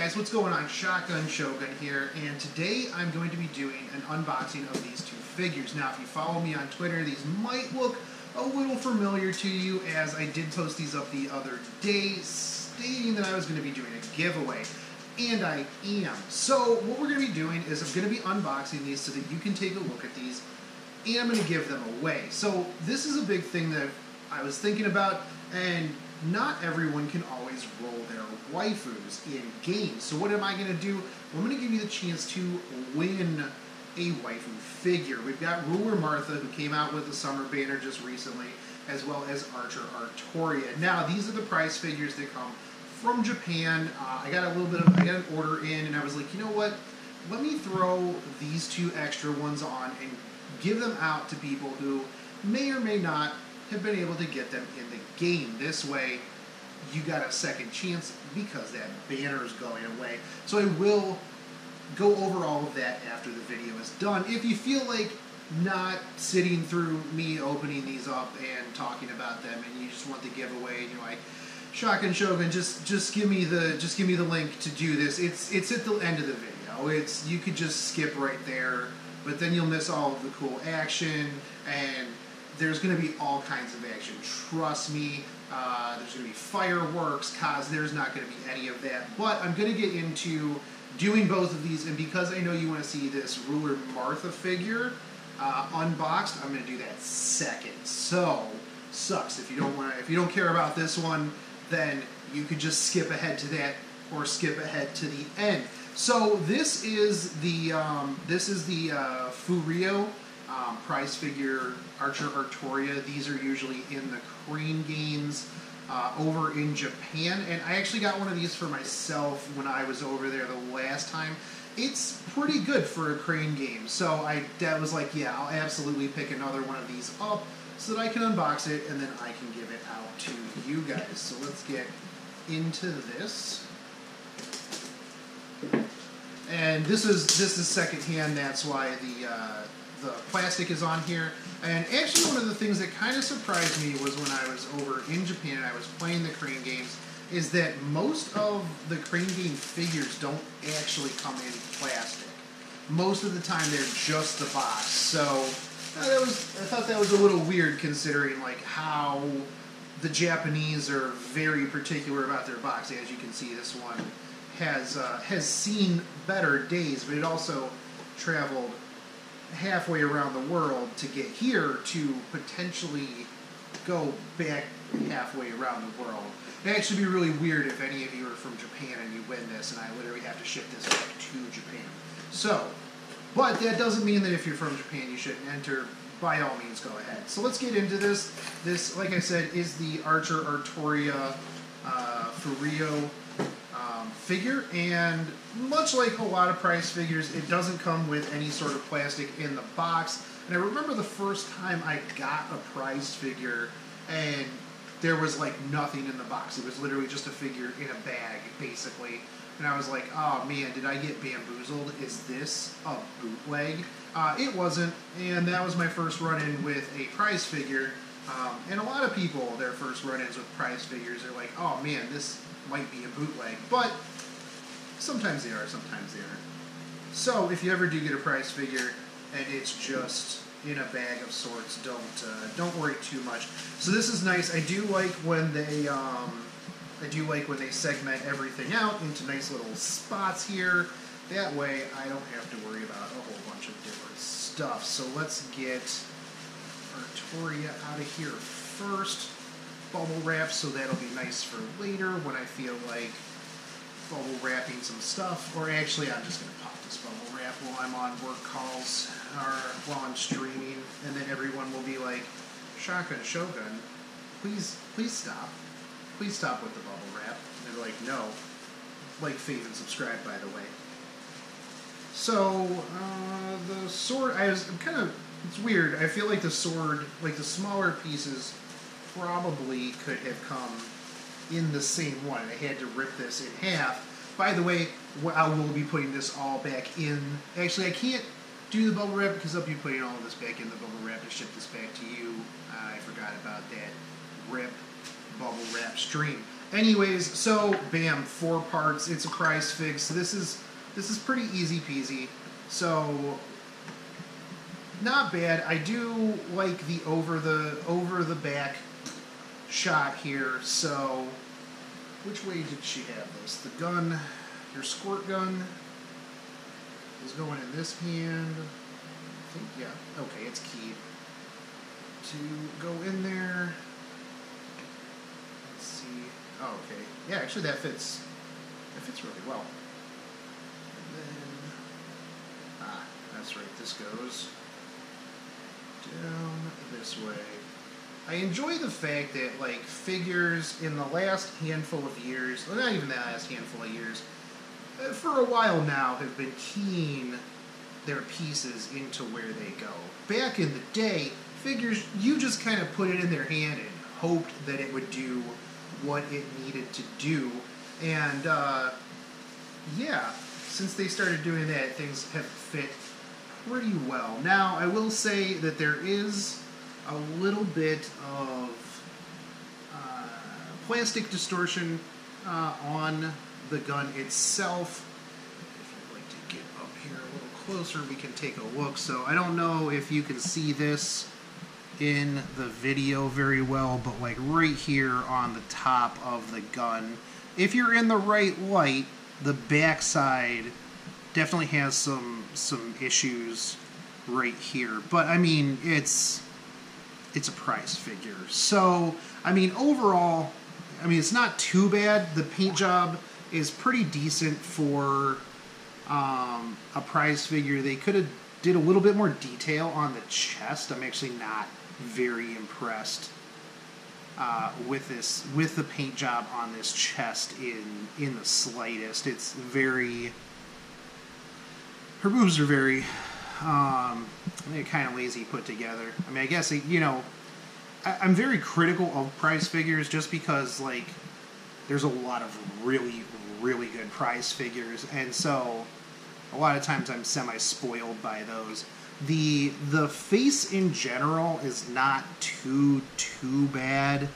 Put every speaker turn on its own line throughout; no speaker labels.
guys, what's going on? Shotgun Shogun here, and today I'm going to be doing an unboxing of these two figures. Now, if you follow me on Twitter, these might look a little familiar to you, as I did post these up the other day stating that I was going to be doing a giveaway, and I am. So what we're going to be doing is I'm going to be unboxing these so that you can take a look at these, and I'm going to give them away. So this is a big thing that I was thinking about, and not everyone can always roll their waifus in games. So what am I going to do? Well, I'm going to give you the chance to win a waifu figure. We've got Ruler Martha, who came out with the summer banner just recently, as well as Artoria. Now, these are the prize figures that come from Japan. I got an order in, and I was like, you know what? Let me throw these two extra ones on and give them out to people who may or may not have been able to get them in the game. This way, you got a second chance because that banner is going away. So I will go over all of that after the video is done. If you feel like not sitting through me opening these up and talking about them, and you just want the giveaway, and you're like, Shotgun Shogun, just give me the link to do this. It's at the end of the video. You could just skip right there, but then you'll miss all of the cool action, and there's going to be all kinds of action. Trust me. There's going to be fireworks, cause there's not going to be any of that. But I'm going to get into doing both of these, and because I know you want to see this Ruler Martha figure unboxed, I'm going to do that second. So, sucks. If you don't care about this one, then you could just skip ahead to that or skip ahead to the end. So this is the Furio prize figure Artoria. These are usually in the Crane games over in Japan, and I actually got one of these for myself when I was over there the last time. It's pretty good for a Crane game, so that was like, yeah, I'll absolutely pick another one of these up so that I can unbox it and then I can give it out to you guys. So let's get into this. And this is secondhand. That's why the plastic is on here. And actually, one of the things that kind of surprised me was when I was over in Japan and I was playing the Crane games, is that most of the Crane game figures don't actually come in plastic. Most of the time, they're just the box. So I thought that was a little weird, considering like how the Japanese are very particular about their box. As you can see, this one has seen better days, but it also traveled halfway around the world to get here to potentially go back halfway around the world. It'd actually be really weird if any of you are from Japan and you win this and I literally have to ship this back to Japan. So, but that doesn't mean that if you're from Japan you shouldn't enter. By all means, go ahead. So let's get into this. This, like I said, is the Artoria Furio figure, and much like a lot of prize figures, it doesn't come with any sort of plastic in the box. And I remember the first time I got a prize figure and there was like nothing in the box. It was literally just a figure in a bag, basically. And I was like, oh man, did I get bamboozled? Is this a bootleg? It wasn't, and that was my first run-in with a prize figure. And a lot of people, their first run-ins with prize figures are like, oh man, this might be a bootleg. But sometimes they are, sometimes they aren't. So if you ever do get a prize figure and it's just in a bag of sorts, don't worry too much. So this is nice. I do like when they segment everything out into nice little spots here. That way I don't have to worry about a whole bunch of different stuff. So let's get Artoria out of here first. Bubble wrap, so that'll be nice for later when I feel like bubble wrapping some stuff. Or actually, I'm just going to pop this bubble wrap while I'm on work calls or while I'm streaming, and then everyone will be like, Shotgun Shogun, please stop. Please stop with the bubble wrap. And they're like, no. Like, fave, and subscribe, by the way. So, the sword, it's weird. I feel like the sword, like the smaller pieces, probably could have come in the same one. I had to rip this in half. By the way, I will be putting this all back in. Actually, I can't do the bubble wrap because I'll be putting all of this back in the bubble wrap to ship this back to you. I forgot about that. Rip bubble wrap stream. Anyways, so bam, 4 parts. It's a prize fig. So this is pretty easy peasy. So not bad. I do like the over the back shot here. So which way did she have this? The gun, your squirt gun is going in this hand. I think, yeah. Okay, it's keyed to go in there. Let's see. Oh, okay. Yeah, actually that fits really well. And then, that's right, this goes down this way. I enjoy the fact that, like, figures in the last handful of years, well, not even the last handful of years, for a while now have been keying their pieces into where they go. Back in the day, figures, you just kind of put it in their hand and hoped that it would do what it needed to do. And, yeah, since they started doing that, things have fit pretty well. Now, I will say that there is a little bit of plastic distortion on the gun itself. If you'd like to get up here a little closer, we can take a look. So I don't know if you can see this in the video very well, but like right here on the top of the gun, if you're in the right light, the backside definitely has some issues right here. But I mean, it's a prize figure. So, I mean, overall, I mean, it's not too bad. The paint job is pretty decent for a prize figure. They could have did a little bit more detail on the chest. I'm actually not very impressed with the paint job on this chest in the slightest. It's very, her boobs are very they're kind of lazy put together. I mean, I guess, you know, I'm very critical of prize figures just because, like, there's a lot of really, really good prize figures, and so a lot of times I'm semi-spoiled by those. The face in general is not too bad.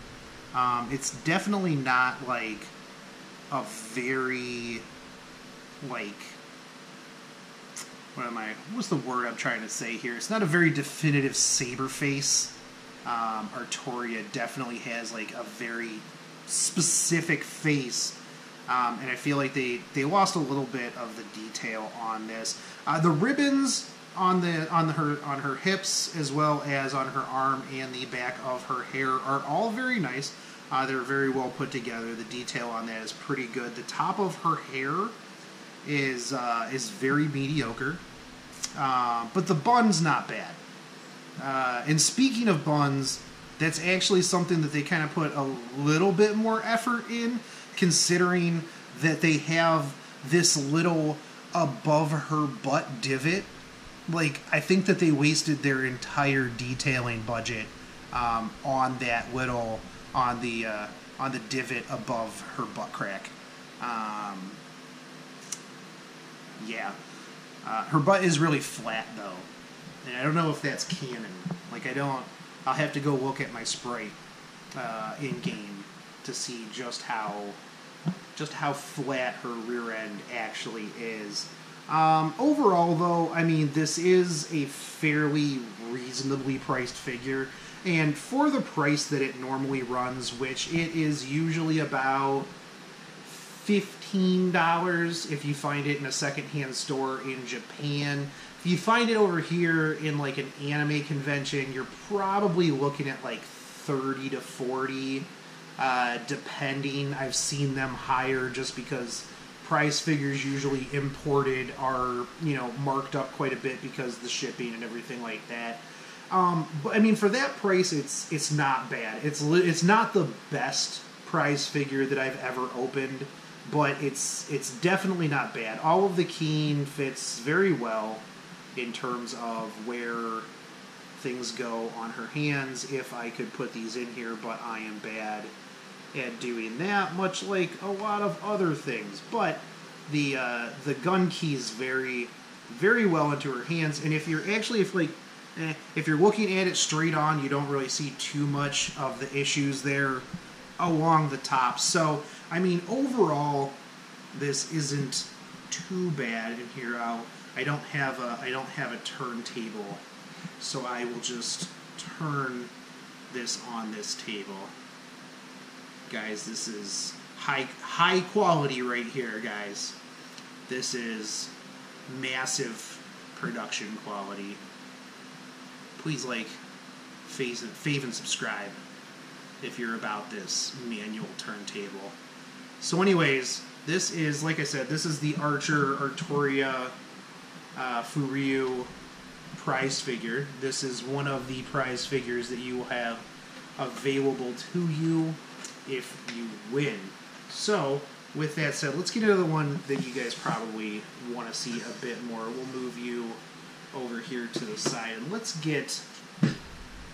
It's definitely not, like, a very, like, what's the word I'm trying to say here? It's not a very definitive saber face. Artoria definitely has, like, a very specific face, and I feel like they lost a little bit of the detail on this. The ribbons on her hips, as well as on her arm and the back of her hair, are all very nice. They're very well put together. The detail on that is pretty good. The top of her hair is very mediocre, but the bun's not bad. And speaking of buns, that's actually something that they kind of put a little bit more effort in, considering that they have this little above her butt divot. Like, I think that they wasted their entire detailing budget on that little, on the divot above her butt crack. Yeah. Her butt is really flat, though. And I don't know if that's canon. Like, I'll have to go look at my sprite in-game to see just how flat her rear end actually is. Overall, though, I mean, this is a fairly reasonably priced figure. And for the price that it normally runs, which it is usually about $15 if you find it in a secondhand store in Japan. If you find it over here in, like, an anime convention, you're probably looking at like 30 to 40, depending. I've seen them higher just because prize figures usually imported are, you know, marked up quite a bit because of the shipping and everything like that. But I mean, for that price, it's not bad. It's not the best prize figure that I've ever opened, but it's definitely not bad. All of the keying fits very well in terms of where things go on her hands. If I could put these in here, but I am bad at doing that, much like a lot of other things. But the gun keys very, very well into her hands, and if you're looking at it straight on, you don't really see too much of the issues there. along the top. So, I mean, overall, this isn't too bad. And here, I don't have a turntable, so I will just turn this on this table. Guys, this is high quality right here, guys. This is massive production quality. Please like, fave and subscribe if you're about this manual turntable. So anyways, this is, like I said, this is the Artoria Furyu prize figure. This is one of the prize figures that you will have available to you if you win. So, with that said, let's get into the one that you guys probably want to see a bit more. We'll move you over here to the side, and let's get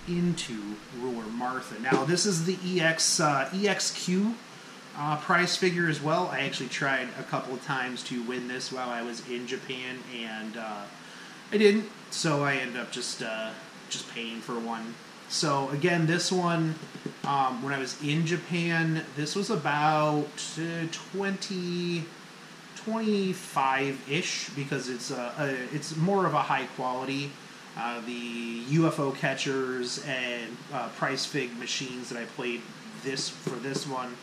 into Ruler Martha. Now, this is the EXQ prize figure as well. I actually tried a couple of times to win this while I was in Japan, and I didn't, so I ended up just paying for one. So again, this one, when I was in Japan, this was about 25-ish, because it's more of a high quality. The UFO catchers and price fig machines that I played for this one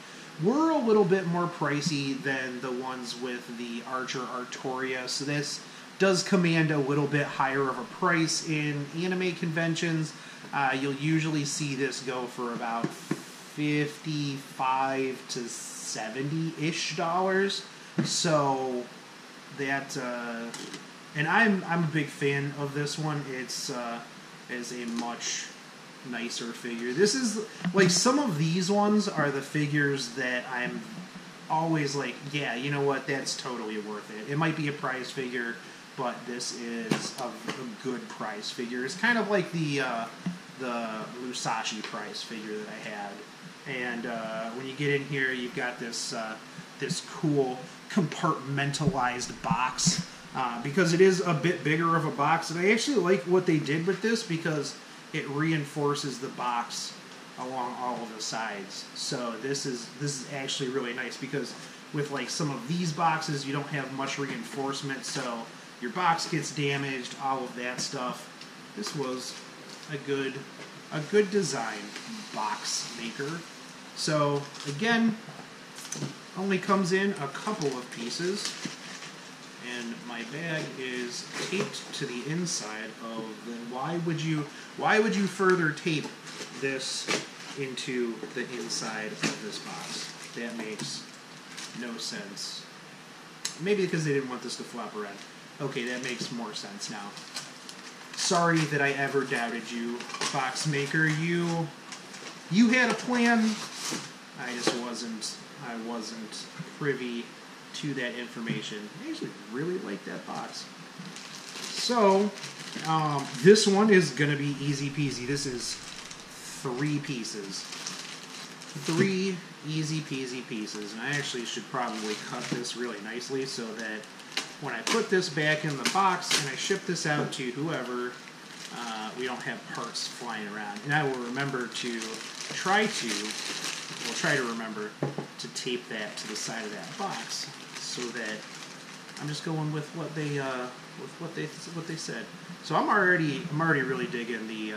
were a little bit more pricey than the ones with the Artoria, so this does command a little bit higher of a price in anime conventions. You'll usually see this go for about $55 to $70-ish. So that, and I'm a big fan of this one. It's is a much nicer figure. This is like, some of these ones are the figures that I'm always like, yeah, you know what, that's totally worth it. It might be a prize figure, but this is a good prize figure. It's kind of like the Musashi prize figure that I had. And when you get in here, you've got this this cool compartmentalized box, because it is a bit bigger of a box. And I actually like what they did with this, because it reinforces the box along all of the sides. So this is actually really nice, because with like some of these boxes, you don't have much reinforcement, so your box gets damaged, all of that stuff. This was a good design box maker. So again, only comes in a couple of pieces, and my bag is taped to the inside of the. Why would you further tape this into the inside of this box? That makes no sense. Maybe because they didn't want this to flop around. Okay, that makes more sense now. Sorry that I ever doubted you, box maker. You had a plan. I wasn't privy to that information. I actually really like that box. So, this one is going to be easy peasy. This is 3 pieces. 3 easy peasy pieces. And I actually should probably cut this really nicely so that when I put this back in the box and I ship this out to whoever, we don't have parts flying around. And I will remember to try to remember to tape that to the side of that box, so that I'm just going with what they said. So I'm already really digging the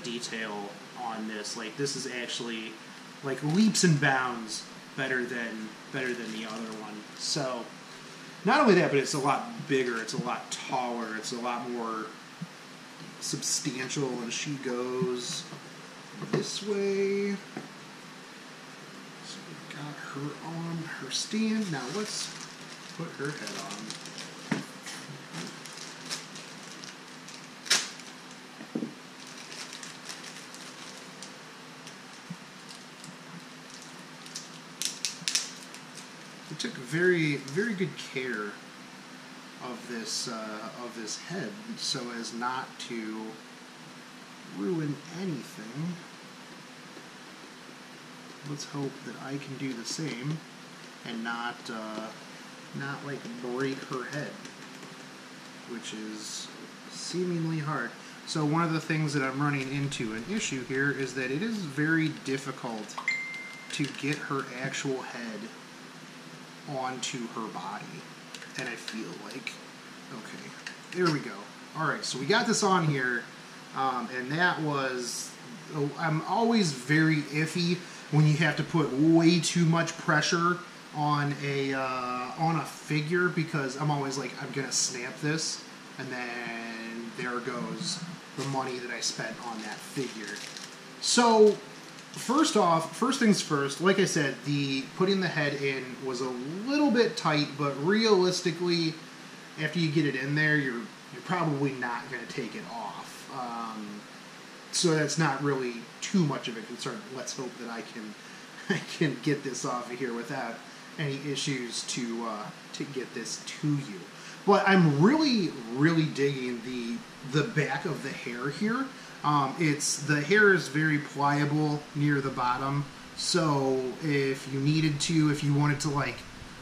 detail on this. Like, this is actually like leaps and bounds better than the other one. So not only that, but it's a lot bigger, it's a lot taller, it's a lot more substantial, and she goes this way. So we've got her on her stand. Now let's put her head on. We took very, very good care of this head, so as not to ruin anything. Let's hope that I can do the same and not like break her head, which is seemingly hard. So one of the things that I'm running into an issue here is that it is very difficult to get her actual head onto her body. And I feel like, okay, there we go. All right, so we got this on here, and that was, I'm always very iffy when you have to put way too much pressure on a figure, because I'm always like, I'm gonna snap this, and then there goes the money that I spent on that figure. So first things first, like I said, the putting the head in was a little bit tight, but realistically, after you get it in there, you're probably not going to take it off. So that's not really too much of a concern. Let's hope that I can get this off of here without any issues to get this to you. But I'm really digging the back of the hair here. The hair is very pliable near the bottom, so if you wanted to like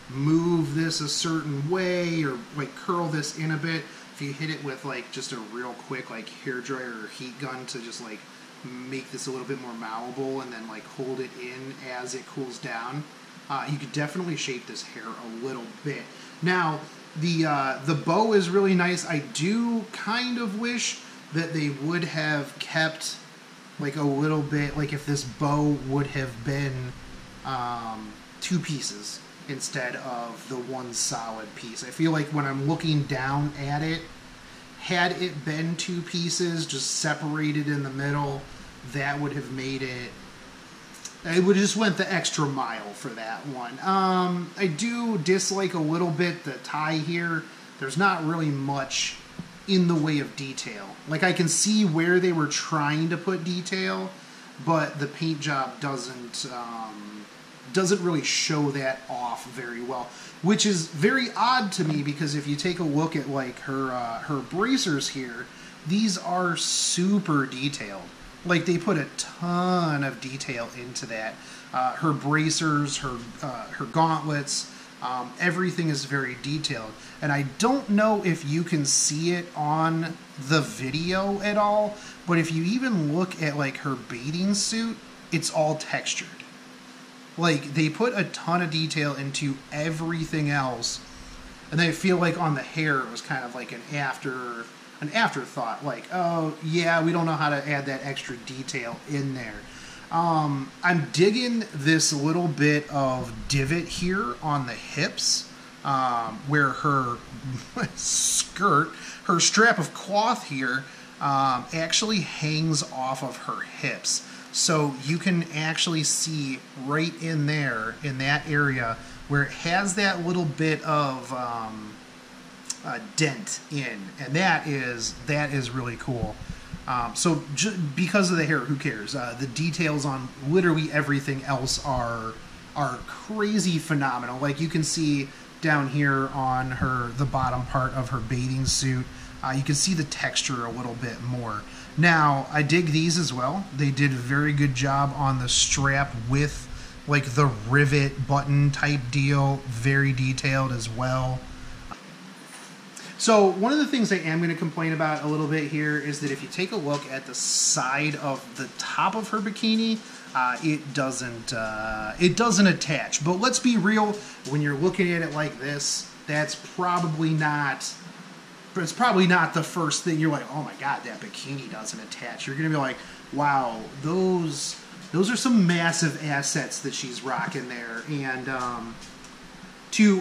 move this a certain way or like curl this in a bit, if you hit it with like just a real quick like hair dryer or heat gun to just like make this a little bit more malleable and then like hold it in as it cools down, you could definitely shape this hair a little bit. Now the bow is really nice. I do kind of wish that they would have kept like a little bit, like if this bow would have been two pieces instead of the one solid piece. I feel like when I'm looking down at it, had it been two pieces just separated in the middle, that would have made it, I would have just went the extra mile for that one. I do dislike a little bit the tie here. There's not really much in the way of detail. Like, I can see where they were trying to put detail, but the paint job doesn't really show that off very well, which is very odd to me, because if you take a look at like her bracers here, these are super detailed. Like, they put a ton of detail into that. Her bracers, her gauntlets, everything is very detailed. And I don't know if you can see it on the video at all, but if you even look at like her bathing suit, it's all textured. Like, they put a ton of detail into everything else, and I feel like on the hair it was kind of like an afterthought. Like, oh yeah, we don't know how to add that extra detail in there. I'm digging this little bit of divot here on the hips, where her skirt, her strap of cloth here, actually hangs off of her hips. So you can actually see right in there, in that area, where it has that little bit of dent in, and that is really cool. So because of the hair, who cares? The details on literally everything else are crazy phenomenal. Like, you can see down here on the bottom part of her bathing suit, you can see the texture a little bit more. Now, I dig these as well. They did a very good job on the strap with like the rivet button type deal, very detailed as well. So one of the things I am going to complain about a little bit here is that if you take a look at the side of the top of her bikini, it doesn't attach. But let's be real, when you're looking at it like this, that's probably not the first thing you're like, oh my god, that bikini doesn't attach. You're going to be like, wow, those are some massive assets that she's rocking there. And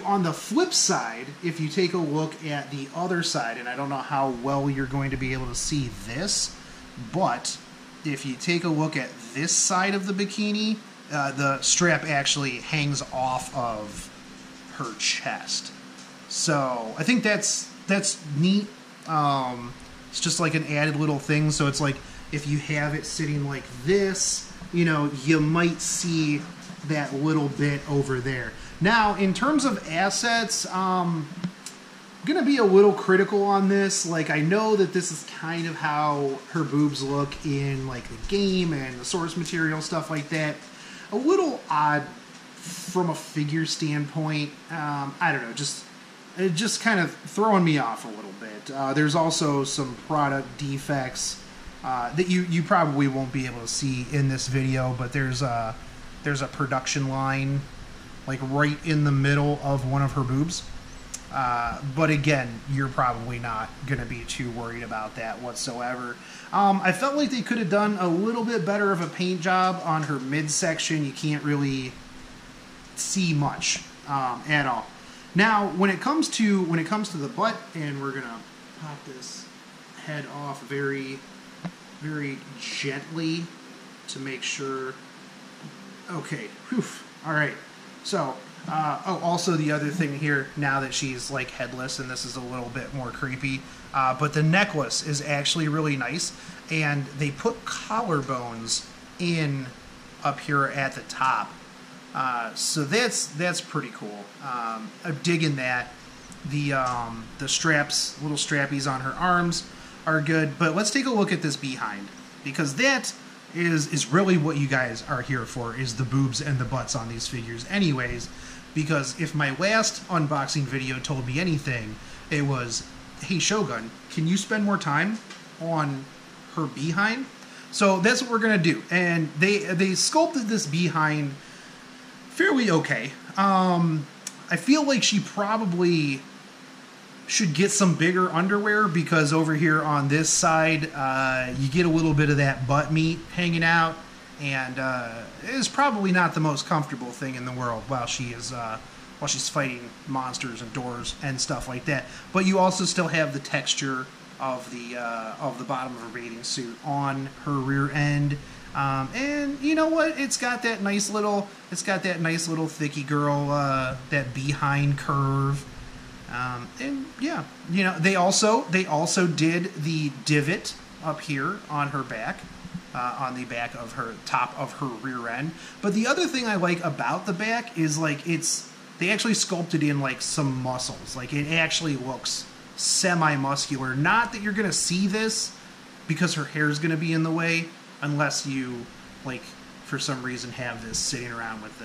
on the flip side, if you take a look at the other side, and I don't know how well you're going to be able to see this, but if you take a look at this side of the bikini, the strap actually hangs off of her chest. So I think that's neat. It's just like an added little thing. So it's like, if you have it sitting like this, you know, you might see that little bit over there. Now, in terms of assets, I'm going to be a little critical on this. Like, I know that this is kind of how her boobs look in, like, the game and the source material, stuff like that. A little odd from a figure standpoint. I don't know, just kind of throwing me off a little bit. There's also some product defects that you probably won't be able to see in this video, but there's production line like right in the middle of one of her boobs. But again, you're probably not going to be too worried about that whatsoever. I felt like they could have done a little bit better of a paint job on her midsection. You can't really see much at all. Now, when it comes to the butt, and we're gonna pop this head off very, very gently to make sure. Okay, whew. All right. So, also the other thing here, now that she's like headless, and this is a little bit more creepy, but the necklace is actually really nice, and they put collarbones in up here at the top. So that's pretty cool. I'm digging that. The straps, little strappies on her arms are good. But let's take a look at this behind, because that is really what you guys are here for, is the boobs and the butts on these figures anyways. Because if my last unboxing video told me anything, it was, hey Shogun, can you spend more time on her behind? So that's what we're gonna do. And they sculpted this behind fairly okay. I feel like she probably should get some bigger underwear, because over here on this side, you get a little bit of that butt meat hanging out, and it's probably not the most comfortable thing in the world while she's fighting monsters and doors and stuff like that. But you also still have the texture of the bottom of her bathing suit on her rear end. And you know what? It's got that nice little thicky girl, that behind curve. And yeah, you know, they also did the divot up here on her back, on the back of her top of her rear end. But the other thing I like about the back is like they actually sculpted in like some muscles. Like it actually looks semi-muscular. Not that you're gonna see this because her hair is gonna be in the way, unless you, like, for some reason have this sitting around with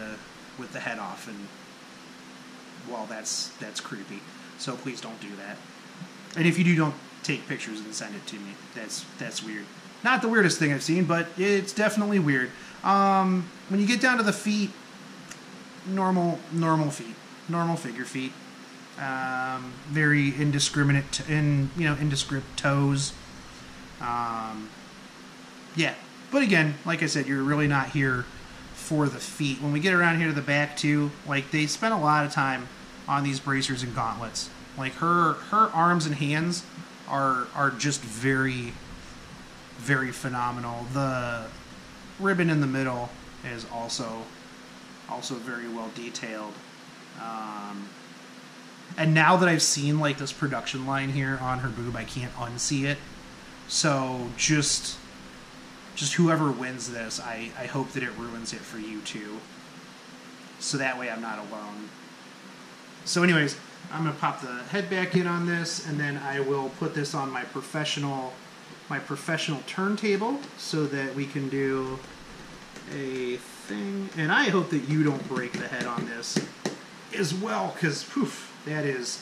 the head off, and well, that's creepy. So please don't do that. And if you do, don't take pictures and send it to me. That's weird. Not the weirdest thing I've seen, but it's definitely weird. When you get down to the feet, normal feet, normal figure feet. Very indiscriminate, indescript toes. Yeah, but again, like I said, you're really not here for the feet. When we get around here to the back too, like they spent a lot of time on these bracers and gauntlets. Like her arms and hands are just very, very phenomenal. The ribbon in the middle is also very well detailed. And now that I've seen like this production line here on her boob, I can't unsee it. So just whoever wins this, I hope that it ruins it for you too. So that way I'm not alone. So anyways, I'm going to pop the head back in on this, and then I will put this on my professional turntable so that we can do a thing. And I hope that you don't break the head on this as well, because that is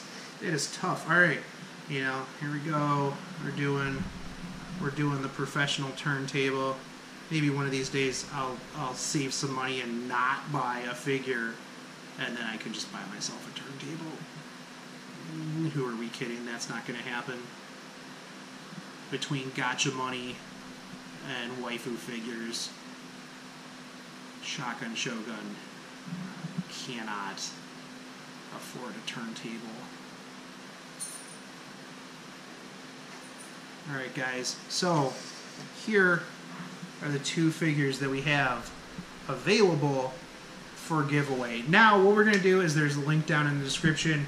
tough. All right, here we go. We're doing the professional turntable. Maybe one of these days I'll save some money and not buy a figure, and then I can just buy myself a turntable. Who are we kidding? That's not going to happen. Between gotcha money and waifu figures, Shotgun Shogun cannot afford a turntable. Alright guys, so here are the two figures that we have available for giveaway. Now what we're going to do is there's a link down in the description.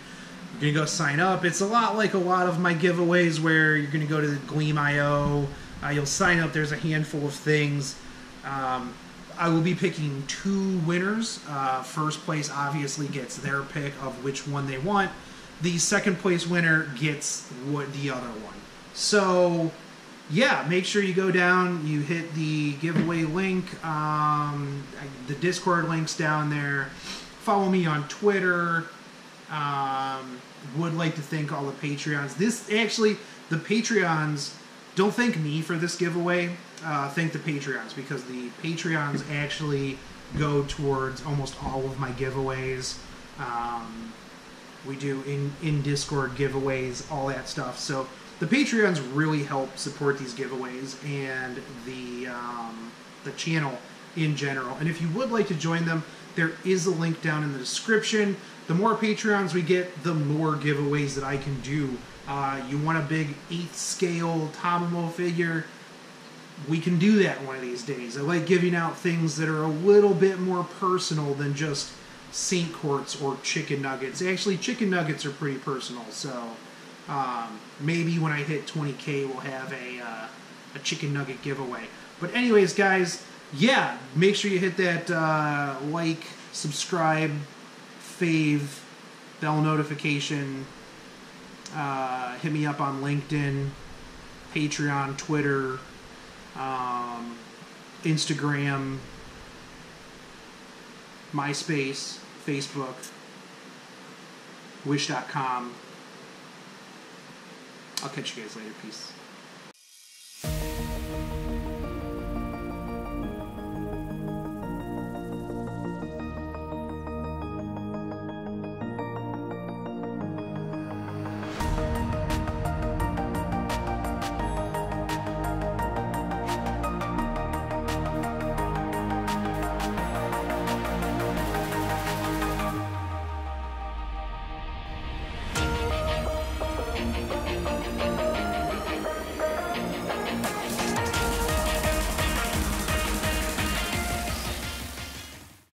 You're going to go sign up. It's a lot like a lot of my giveaways where you're going to go to the Gleam.io. You'll sign up. There's a handful of things. I will be picking two winners. First place obviously gets their pick of which one they want. The second place winner gets the other one. So, yeah, make sure you go down, you hit the giveaway link, the Discord link's down there. Follow me on Twitter. Would like to thank all the Patreons. The Patreons, don't thank me for this giveaway. Thank the Patreons, because the Patreons actually go towards almost all of my giveaways. We do in Discord giveaways, all that stuff. So the Patreons really help support these giveaways and the channel in general. And if you would like to join them, there is a link down in the description. The more Patreons we get, the more giveaways that I can do. You want a big 8th scale Tamamo figure? We can do that one of these days. I like giving out things that are a little bit more personal than just Saint Quartz or chicken nuggets. Actually, chicken nuggets are pretty personal, so maybe when I hit 20K we'll have a chicken nugget giveaway. But anyways, guys, yeah, make sure you hit that like, subscribe, fave, bell notification. Hit me up on LinkedIn, Patreon, Twitter, Instagram, MySpace, Facebook, Wish.com. I'll catch you guys later. Peace.